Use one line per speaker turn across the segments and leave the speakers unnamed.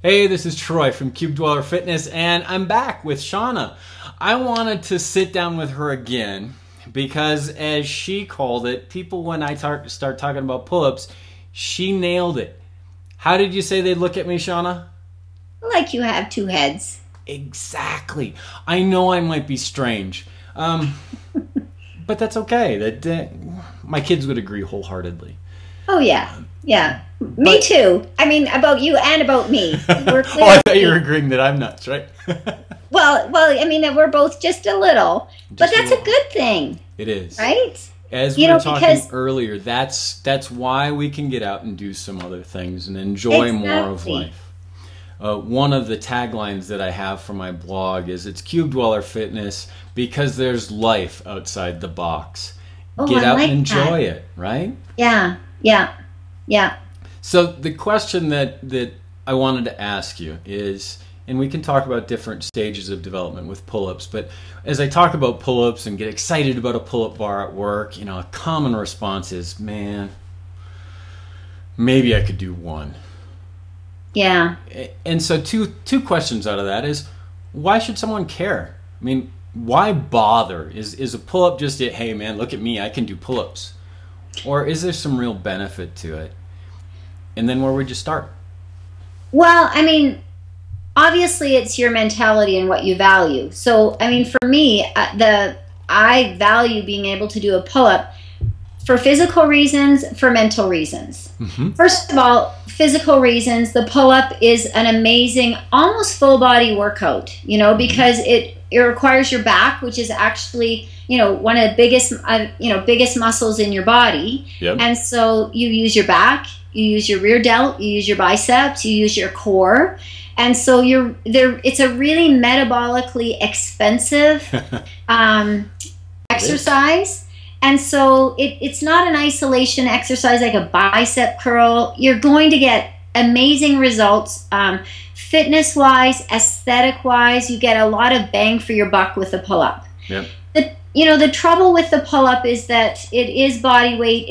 Hey, this is Troy from Cube Dweller Fitness, and I'm back with Shawna. I wanted to sit down with her again because, as she called it, people, when I start talking about pull-ups, she nailed it. How did you say they'd look at me, Shawna?
Like you have two heads.
Exactly. I know I might be strange, but that's okay. My kids would agree wholeheartedly.
Oh, yeah. Yeah. Me too. I mean, about you and about me. We're
Oh, I thought you were agreeing that I'm nuts, right?
well, I mean, we're both just a little. But that's a good thing.
It is.
Right?
As we were talking earlier, that's why we can get out and do some other things and enjoy more of life. One of the taglines that I have for my blog is, it's Cube Dweller Fitness because there's life outside the box.
Oh,
Get out and
that.
enjoy it, right?
Yeah, yeah, yeah.
So the question that I wanted to ask you is, and we can talk about different stages of development with pull-ups, but as I talk about pull-ups and get excited about a pull-up bar at work, you know, a common response is, man, maybe I could do one.
Yeah.
And so two questions out of that is, why should someone care? I mean, why bother? Is a pull-up just it, hey man, look at me, I can do pull-ups? Or is there some real benefit to it? And then where would you start?
Well, I mean, obviously it's your mentality and what you value. So, I mean, for me, I value being able to do a pull-up for physical reasons, for mental reasons. Mm-hmm. First of all, physical reasons, the pull-up is an amazing, almost full body workout, you know, because it requires your back, which is actually, you know, one of the biggest muscles in your body. Yep. And so you use your back, you use your rear delt, you use your biceps, you use your core. And so it's a really metabolically expensive exercise. And so it's not an isolation exercise like a bicep curl. You're going to get amazing results. Fitness-wise, aesthetic-wise, you get a lot of bang for your buck with the pull-up. Yep. The trouble with the pull-up is that it is body weight.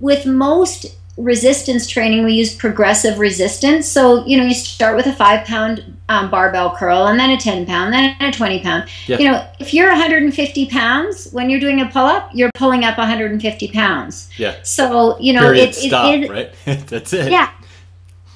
With most resistance training, we use progressive resistance. So, you know, you start with a 5-pound barbell curl, and then a 10-pound, then a 20-pound. Yep. You know, if you're 150 pounds, when you're doing a pull-up, you're pulling up 150 pounds. Yeah. So, you know,
right? That's it.
Yeah.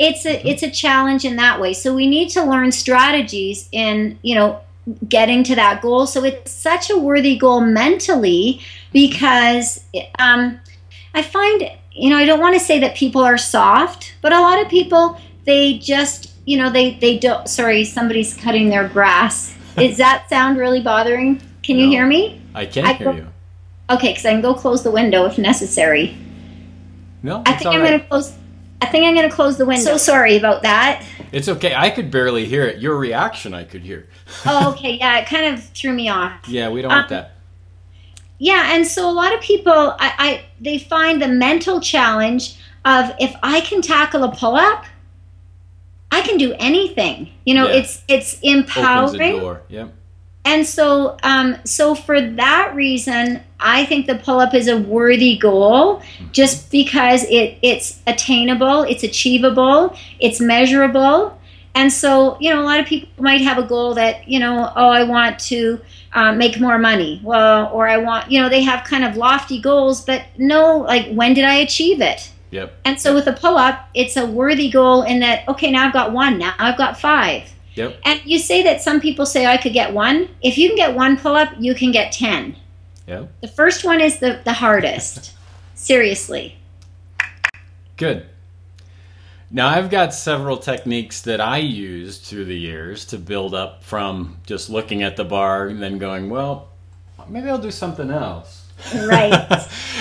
It's a challenge in that way. So we need to learn strategies in, you know, getting to that goal. So it's such a worthy goal mentally, because I find, you know, I don't want to say that people are soft, but a lot of people, they just, you know, they don't, sorry, somebody's cutting their grass. Does that sound really bothering? Can you hear me?
I can hear you.
Okay, because I can go close the window if necessary.
No,
I think I'm going to close the window. So sorry about that.
It's okay. I could barely hear it. Your reaction I could hear.
Oh, okay. Yeah, it kind of threw me off.
Yeah, we don't want that.
Yeah, and so a lot of people, they find the mental challenge of, if I can tackle a pull-up, I can do anything. You know, it's empowering.
Opens the door. Yep.
And so, so for that reason, I think the pull-up is a worthy goal, just because it's attainable, it's achievable, it's measurable. And so, you know, a lot of people might have a goal that, you know, oh, I want to make more money. Well, or I want, you know, they have kind of lofty goals, but no, like, when did I achieve it?
Yep.
And so with a pull-up, it's a worthy goal in that, okay, now I've got 1, now I've got 5.
Yep.
And you say that some people say, I could get 1. If you can get 1 pull-up, you can get 10.
Yep.
The first one is the hardest. Seriously.
Good. Now, I've got several techniques that I used through the years to build up from just looking at the bar and then going, well, maybe I'll do something else.
Right.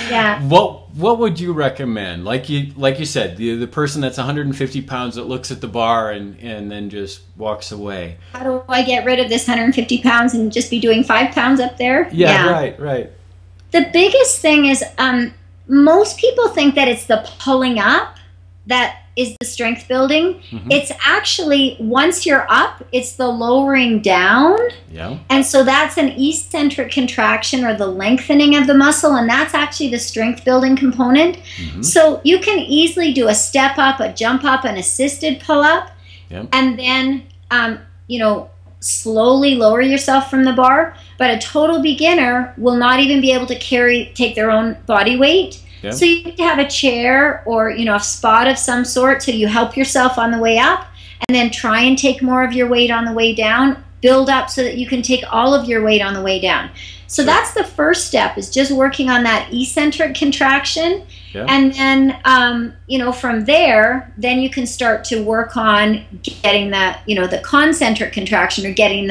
Yeah.
What would you recommend? Like you said, the person that's 150 pounds that looks at the bar and then just walks away.
How do I get rid of this 150 pounds and just be doing 5 pounds up there?
Yeah. Right.
The biggest thing is, most people think that it's the pulling up that is the strength building.
Mm-hmm.
It's actually, once you're up, it's the lowering down.
Yeah.
And so that's an eccentric contraction, or the lengthening of the muscle, and that's actually the strength building component.
Mm-hmm.
So you can easily do a step up, a jump up, an assisted pull up,
Yep.
and then slowly lower yourself from the bar. But a total beginner will not even be able to take their own body weight.
Yep.
So you need to have a chair or a spot of some sort, so you help yourself on the way up, and then try and take more of your weight on the way down. Build up so that you can take all of your weight on the way down. So
Sure.
that's the first step, is just working on that eccentric contraction.
Yeah.
And then from there, then you can start to work on getting the concentric contraction, or getting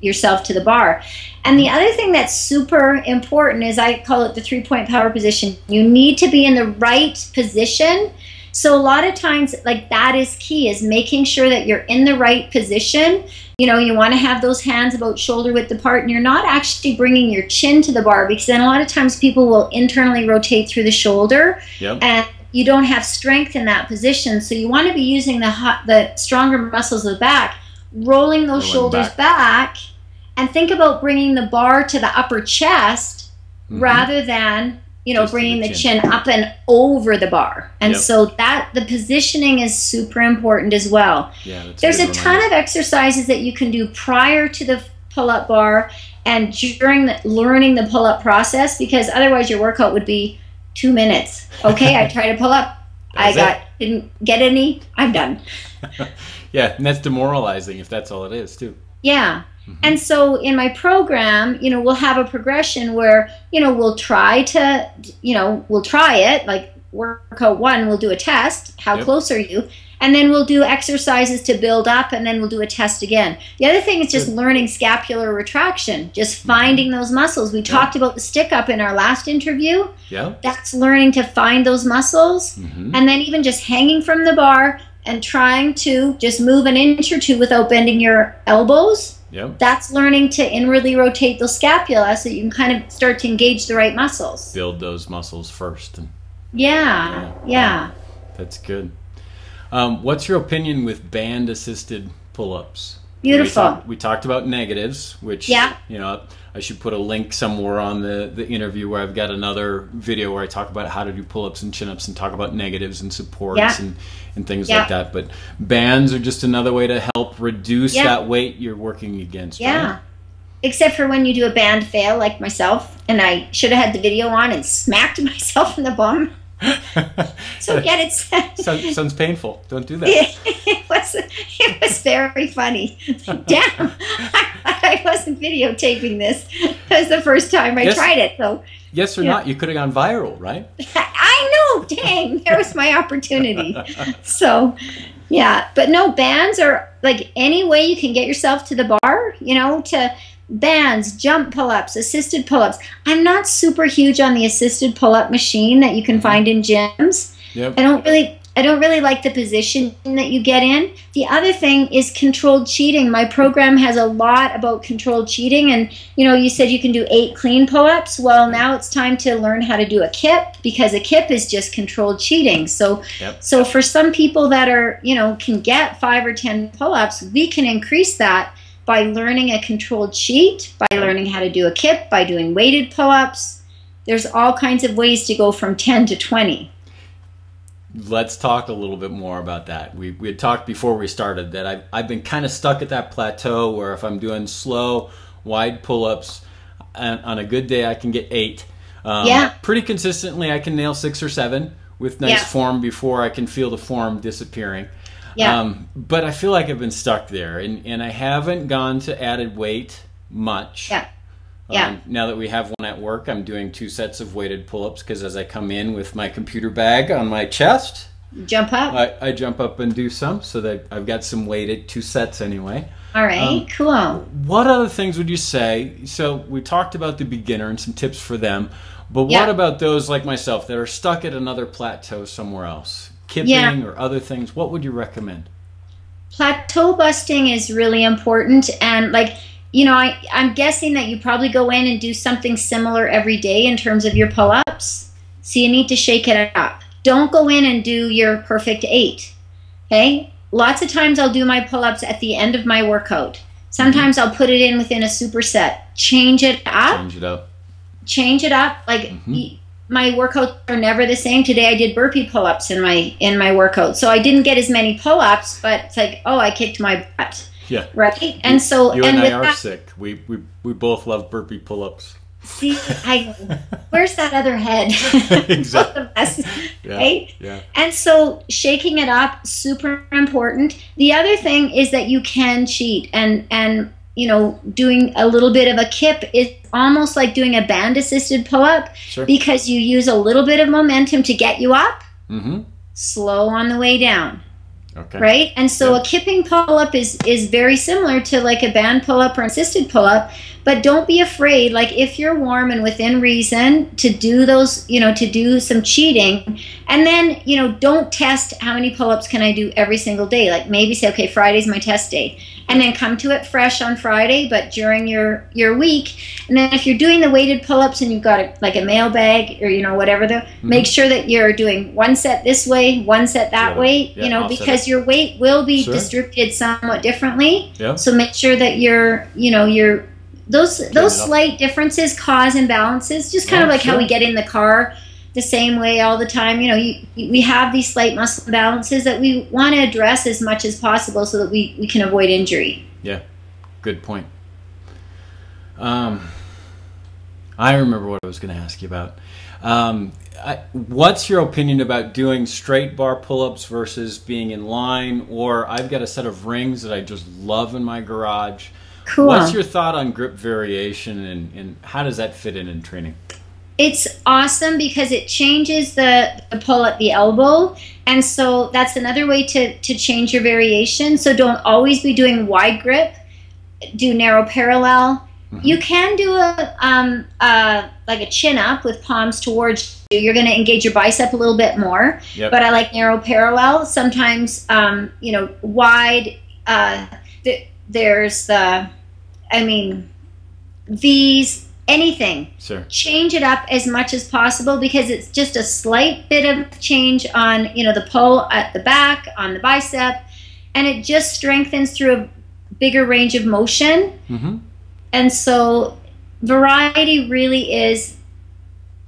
yourself to the bar. And the other thing that's super important is, I call it the 3-point power position. You need to be in the right position. So a lot of times, like, that is key, is making sure that you're in the right position. You want to have those hands about shoulder width apart, and you're not actually bringing your chin to the bar, because then a lot of times people will internally rotate through the shoulder.
Yep.
And you don't have strength in that position. So you want to be using the stronger muscles of the back, rolling those shoulders back, and think about bringing the bar to the upper chest,
Mm-hmm.
rather than bringing the
chin.
chin up and over the bar. And
Yep.
so the positioning is super important as well.
Yeah, that's
There's a
good
ton
reminder.
of exercises that you can do prior to the pull-up bar and during learning the pull-up process, because otherwise your workout would be 2 minutes. Okay, I tried to pull up. Didn't get any. I'm done.
Yeah, and that's demoralizing if that's all it is too.
Yeah.
Mm-hmm.
And so in my program, we'll have a progression where, we'll try it, like workout 1, we'll do a test. How
Yep.
close are you? And then we'll do exercises to build up, and then we'll do a test again. The other thing is just learning scapular retraction, just finding those muscles. We talked about the stick up in our last interview.
Yeah.
That's learning to find those muscles.
Mm-hmm.
And then even just hanging from the bar and trying to just move an inch or two without bending your elbows.
Yep.
That's learning to inwardly rotate those scapula, so you can kind of start to engage the right muscles.
Build those muscles first.
Yeah.
That's good. What's your opinion with band-assisted pull-ups?
Beautiful.
We talked about negatives, which,
Yeah.
I should put a link somewhere on the interview where I've got another video where I talk about how to do pull-ups and chin-ups and talk about negatives and supports
Yeah.
and things
Yeah.
like that. But bands are just another way to help reduce
Yeah.
that weight you're working against,
Yeah.
right?
Except for when you do a band fail, like myself, and I should have had the video on and smacked myself in the bum. So get it set.
Sounds painful. Don't do that.
It was very funny. Damn, I wasn't videotaping this. It was the first time I tried it. So
Yes or not, you could have gone viral, right?
I know, dang, there was my opportunity. So, yeah, but no, bands are like any way you can get yourself to the bar, to bands, jump pull-ups, assisted pull-ups. I'm not super huge on the assisted pull-up machine that you can find in gyms.
Yep.
I don't really like the position that you get in. The other thing is controlled cheating. My program has a lot about controlled cheating, and you said you can do 8 clean pull-ups. Well, now it's time to learn how to do a kip, because a kip is just controlled cheating. So so for some people that are, can get 5 or 10 pull-ups, we can increase that by learning a controlled cheat, by learning how to do a kip, by doing weighted pull-ups. There's all kinds of ways to go from 10 to 20.
Let's talk a little bit more about that. We had talked before we started that I've been kind of stuck at that plateau where if I'm doing slow, wide pull-ups, on a good day I can get 8. Pretty consistently I can nail 6 or 7 with nice form before I can feel the form disappearing. But I feel like I've been stuck there, and I haven't gone to added weight much. Now that we have one at work, I'm doing 2 sets of weighted pull-ups, because as I come in with my computer bag on my chest,
jump up.
I jump up and do some, so that I've got some weighted 2 sets anyway.
All right, cool.
What other things would you say? So we talked about the beginner and some tips for them, but what about those like myself that are stuck at another plateau somewhere else? Kipping or other things, what would you recommend?
Plateau busting is really important, and I'm guessing that you probably go in and do something similar every day in terms of your pull-ups. So you need to shake it up. don't go in and do your perfect 8. Okay? Lots of times I'll do my pull-ups at the end of my workout. Sometimes I'll put it in within a superset. Change it up. Change it up. Like my workouts are never the same. Today I did burpee pull-ups in my workout. So I didn't get as many pull-ups, but it's like, oh, I kicked my butt.
Yeah.
Right? And so
you and I are sick. We both love burpee pull-ups.
See, where's that other head?
Exactly.
Yeah, right?
Yeah.
And so shaking it up, super important. The other thing is that you can cheat, and you know, doing a little bit of a kip is almost like doing a band assisted pull-up, because you use a little bit of momentum to get you up, slow on the way down.
Okay.
Right? And so a kipping pull-up is very similar to like a band pull-up or assisted pull-up, but don't be afraid, like if you're warm and within reason, to do those, you know, to do some cheating. And then, you know, don't test how many pull-ups can I do every single day. Like maybe say, okay, Friday's my test day. And then come to it fresh on Friday, but during your week. And then if you're doing the weighted pull-ups and you've got like a mail bag or, you know, whatever, make sure that you're doing one set this way, one set that way, you know, because your weight will be distributed somewhat differently. So make sure that you're, you know, those slight differences cause imbalances, just kind of like how we get in the car the same way all the time. You know, we have these slight muscle imbalances that we want to address as much as possible so that we can avoid injury.
Yeah, good point. I remember what I was going to ask you about. What's your opinion about doing straight bar pull-ups versus being in line? Or I've got a set of rings that I just love in my garage.
Cool.
What's your thought on grip variation, and how does that fit in training?
It's awesome because it changes the pull at the elbow, and so that's another way to change your variation. So don't always be doing wide grip. Do narrow parallel. You can do like a chin up with palms towards you. You're going to engage your bicep a little bit more, but I like narrow parallel. Sometimes, you know, wide. There's V's, anything. Change it up as much as possible because it's just a slight bit of change on, you know, the pull at the back, on the bicep, and it just strengthens through a bigger range of motion. And so variety really is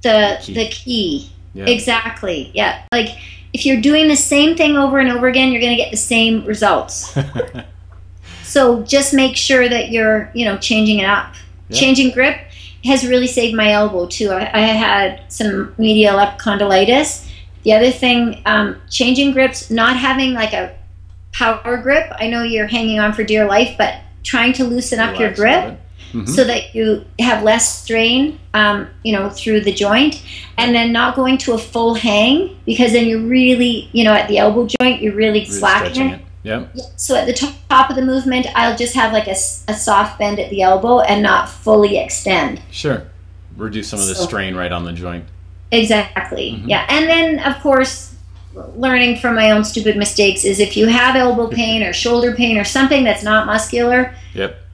the key. Exactly. Yeah. Like if you're doing the same thing over and over again, you're going to get the same results. So just make sure that you're, you know, changing it up. Changing grip has really saved my elbow too. I had some medial epicondylitis. The other thing, changing grips, not having like a power grip. I know you're hanging on for dear life, but trying to loosen up your grip so that you have less strain, you know, through the joint, and then not going to a full hang, because then you're really, you know, at the elbow joint, you're really slackening it. So at the top of the movement, I'll just have like a soft bend at the elbow and not fully extend.
Reduce some of the strain right on the joint.
Exactly. Yeah. And then, of course, learning from my own stupid mistakes is if you have elbow pain or shoulder pain or something that's not muscular,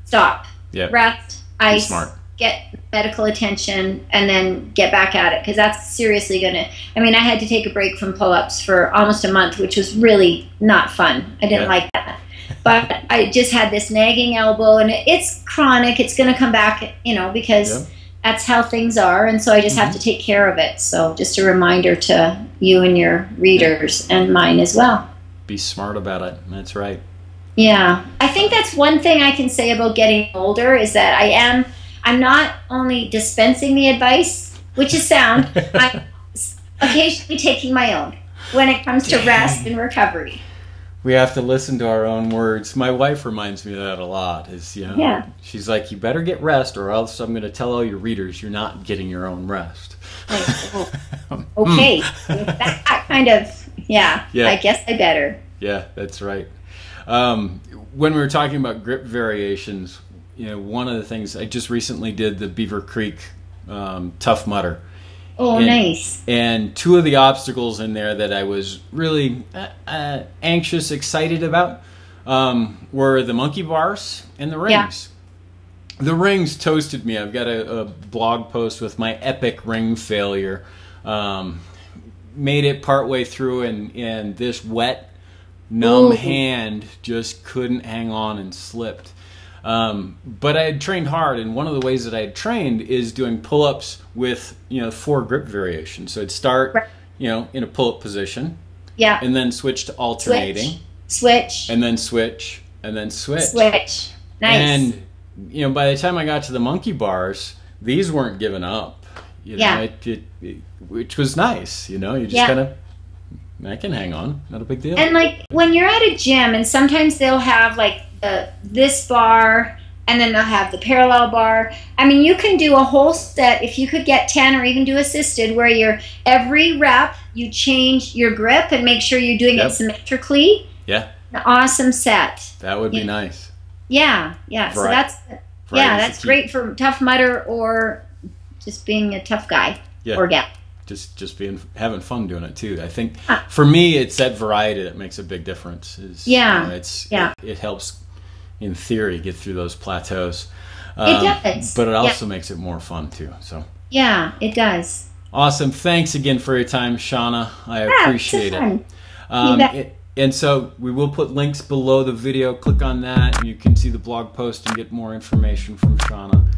stop. Rest, ice, get medical attention, and then get back at it, because that's seriously going to... I mean, I had to take a break from pull-ups for almost a month, which was really not fun. I didn't like that. But I just had this nagging elbow, and it's chronic. It's going to come back, you know, because that's how things are, and so I just have to take care of it. So just a reminder to you and your readers and mine as well.
Be smart about it. That's right.
Yeah. I think that's one thing I can say about getting older is that I'm not only dispensing the advice, which is sound, I'm occasionally taking my own when it comes to rest and recovery.
We have to listen to our own words. My wife reminds me of that a lot. She's like, you better get rest, or else I'm going to tell all your readers you're not getting your own rest.
Okay. That kind of, I guess I better.
Yeah, that's right. When we were talking about grip variations, you know, one of the things I just recently did the Beaver Creek Tough Mudder.
Nice.
And two of the obstacles in there that I was really anxious, excited about were the monkey bars and the rings. The rings toasted me. I've got a blog post with my epic ring failure. made it partway through, and this wet, numb
Ooh.
hand just couldn't hang on and slipped. But I had trained hard, and one of the ways that I had trained is doing pull-ups with 4 grip variations. So I'd start in a pull-up position, and then switch to alternating,
switch,
and then switch, and then switch.
Nice.
And by the time I got to the monkey bars, these weren't giving up. Which was nice. You just kind of, I can hang on, not a big deal.
And like when you're at a gym, and sometimes they'll have like this bar, and then they'll have the parallel bar. I mean, you can do a whole set if you could get 10 or even do assisted, where every rep you change your grip and make sure you're doing it symmetrically.
Yeah.
An awesome set.
That would be nice.
Yeah. So that's great for Tough Mudder or just being a tough guy or gal.
Just having fun doing it too. I think for me, it's that variety that makes a big difference. It helps, in theory, get through those plateaus.
It does,
but it also makes it more fun too. So
yeah, it does.
Awesome. Thanks again for your time, Shawna. I appreciate it. And so we will put links below the video. Click on that, and you can see the blog post and get more information from Shawna.